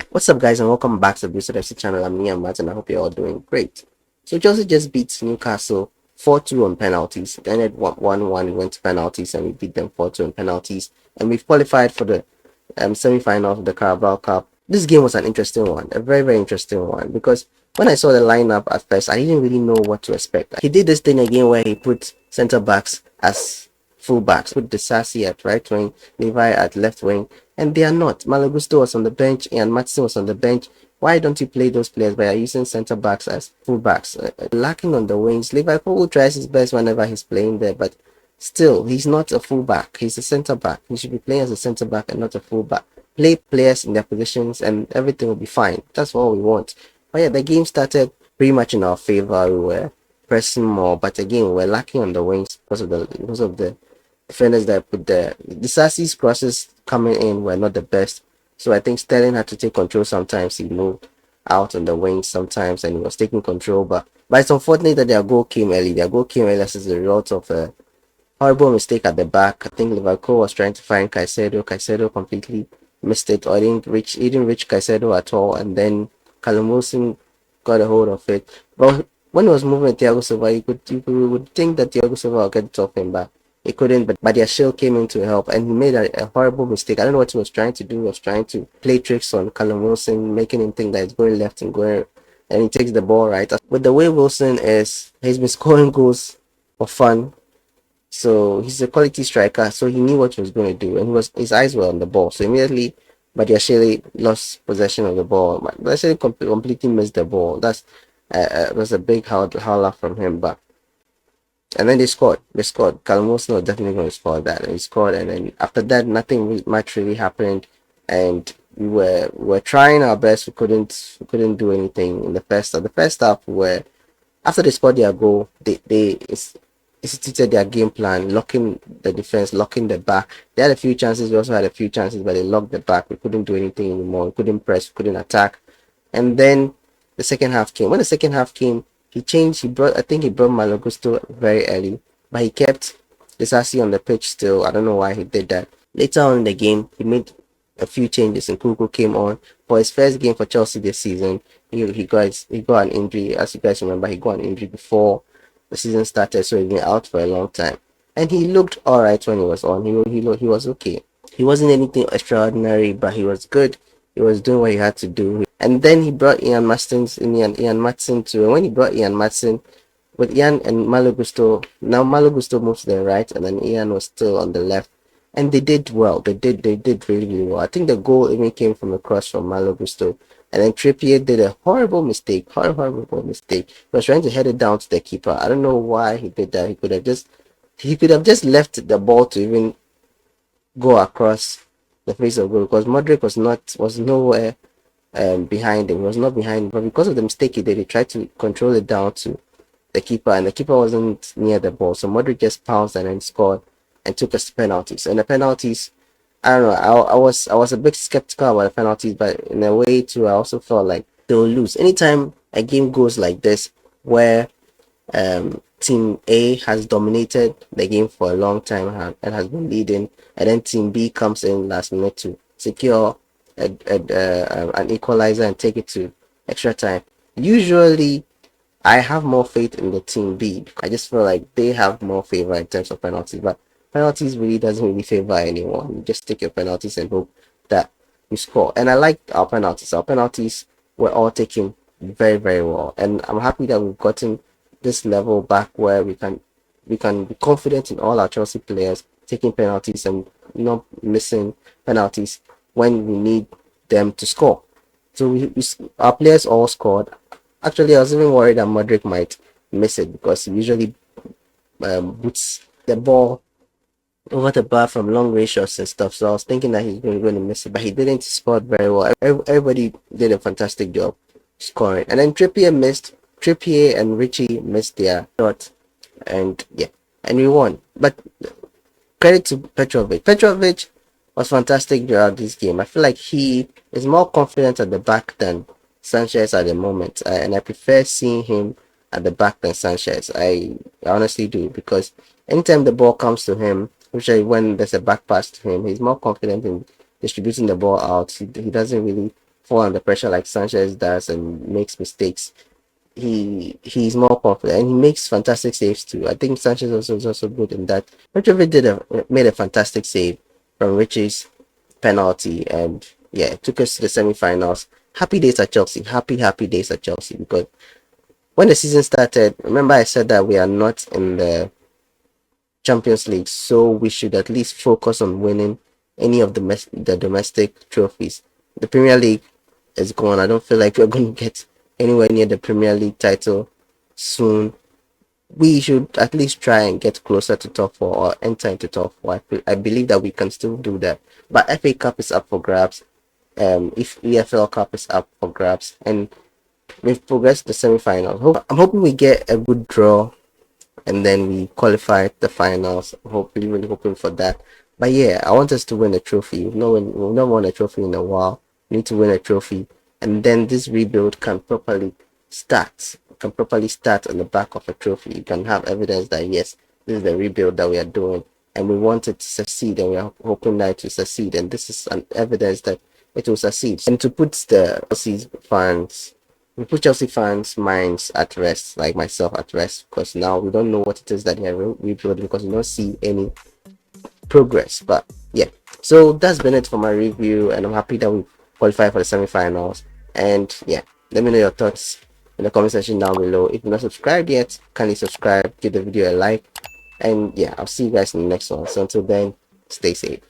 What's up, guys, and welcome back to the Boosted FC channel. I'm Nia Matt, and I hope you're all doing great. So Chelsea just beat Newcastle 4-2 on penalties. Then it 1-1, went to penalties, and we beat them 4-2 on penalties. And we've qualified for the semi-final of the CARABAO Cup. This game was an interesting one, a very, very interesting one, because when I saw the lineup at first, I didn't really know what to expect. He did this thing again where he put centre backs as fullbacks, put Disasi at right wing, Levi at left wing, and they are not. Malagusto was on the bench and Matson was on the bench. Why don't you play those players by using centre backs as fullbacks? Lacking on the wings, Liverpool tries his best whenever he's playing there, but still, he's not a fullback. He's a centre back. He should be playing as a centre back and not a fullback. Play players in their positions and everything will be fine. That's all we want. But yeah, the game started pretty much in our favor. We were pressing more, but again, we were lacking on the wings because of the defenders that put there. The Sassy's crosses coming in were not the best. So I think Sterling had to take control sometimes. He moved out on the wings sometimes and he was taking control. But it's unfortunate that their goal came early. Their goal came early as a result of a horrible mistake at the back. I think Liverpool was trying to find Caicedo. Caicedo completely missed it, or he didn't reach Caicedo at all. And then Callum Wilson got a hold of it. But when he was moving at Thiago Silva, you would think that Thiago Silva would get it off him back. He couldn't, but Badiashile came in to help, and he made a horrible mistake. I don't know what he was trying to do. He was trying to play tricks on Callum Wilson, making him think that he's going left and going, and he takes the ball right. But the way Wilson is, he's been scoring goals for fun. So he's a quality striker, so he knew what he was going to do, and his eyes were on the ball. So immediately, Badiashile lost possession of the ball. Badiashile completely missed the ball. That's was a big howler from him, but. And then they scored. They scored. Callum Wilson was definitely going to score that, and he scored. And then after that, nothing much really happened, and we were trying our best. We couldn't do anything in the first half. The first half, where after they scored their goal, they instituted their game plan, locking the defense, locking the back. They had a few chances. We also had a few chances, but they locked the back. We couldn't do anything anymore. We couldn't press. We couldn't attack. And then the second half came. When the second half came, he changed. I think he brought Malagusto very early, but he kept Disasi on the pitch still. I don't know why he did that. Later on in the game, he made a few changes, and Kuku came on for his first game for Chelsea this season. He got an injury, as you guys remember. He got an injury before the season started, so he's been out for a long time. And he looked alright when he was on. He was okay. He wasn't anything extraordinary, but he was good. He was doing what he had to do. And then he brought Ian Matson too. And when he brought Ian Matson, with Ian and Malagusto, now Malagusto moved to the right, and then Ian was still on the left. And they did well. They did really, really well. I think the goal even came from a cross from Malagusto. And then Trippier did a horrible mistake. Horrible mistake. He was trying to head it down to the keeper. I don't know why he did that. He could have just left the ball to even go across the face of goal, because Mudryk was nowhere behind him. He was not behind him, but because of the mistake he did, he tried to control it down to the keeper, and the keeper wasn't near the ball. So Mudryk just pounced and then scored and took us to penalties. And the penalties, I don't know. I was a bit skeptical about the penalties, but in a way too, I also felt like they will lose. Anytime a game goes like this, where Team A has dominated the game for a long time and has been leading, and then Team B comes in last minute to secure an equalizer and take it to extra time. Usually, I have more faith in the Team B. I just feel like they have more favor in terms of penalties, but penalties really doesn't really favor anyone. You just take your penalties and hope that you score. And I like our penalties. Our penalties were all taken very, very well, and I'm happy that we've gotten this level back where we can be confident in all our Chelsea players taking penalties and not missing penalties when we need them to score. So our players all scored. Actually, I was even worried that Mudryk might miss it, because he usually boots the ball over the bar from long range shots and stuff. So I was thinking that he's going to miss it, but he didn't. He scored very well. Everybody did a fantastic job scoring. And then Trippier and Richie missed their shot, and yeah, and we won. But credit to Petrovic. Petrovic was fantastic throughout this game. I feel like he is more confident at the back than Sanchez at the moment, and I prefer seeing him at the back than Sanchez. I honestly do, because anytime the ball comes to him, especially when there's a back pass to him. He's more confident in distributing the ball out. He doesn't really fall under pressure like Sanchez does and makes mistakes. He's more confident and he makes fantastic saves too. I think Sanchez also is also good in that. Petrovic made a fantastic save from Richie's penalty, and yeah, it took us to the semi-finals. Happy days at Chelsea. Happy days at Chelsea, because when the season started, remember I said that we are not in the Champions League, so we should at least focus on winning any of the domestic trophies. The Premier League is gone. I don't feel like we're going to get anywhere near the Premier League title soon. We should at least try and get closer to top four or enter into top four. I believe that we can still do that. But FA Cup is up for grabs. If EFL Cup is up for grabs, and we've progressed to the semi-final. I'm hoping we get a good draw and then we qualify the finals. Hopefully, really hoping for that. But yeah, I want us to win a trophy. We've not won a trophy in a while. We need to win a trophy, and then this rebuild can properly start. Can properly start on the back of a trophy. You can have evidence that yes, this is the rebuild that we are doing, and we want it to succeed, and we are hoping that it will succeed. And this is an evidence that it will succeed. And to put the Chelsea fans, we put Chelsea fans' minds at rest, like myself at rest, because now we don't know what it is that they are rebuilding because we don't see any progress. But yeah, so that's been it for my review, and I'm happy that we qualified for the semi-finals. And yeah, let me know your thoughts in the comment section down below. If you're not subscribed yet, kindly subscribe, give the video a like, and yeah, I'll see you guys in the next one. So until then, stay safe.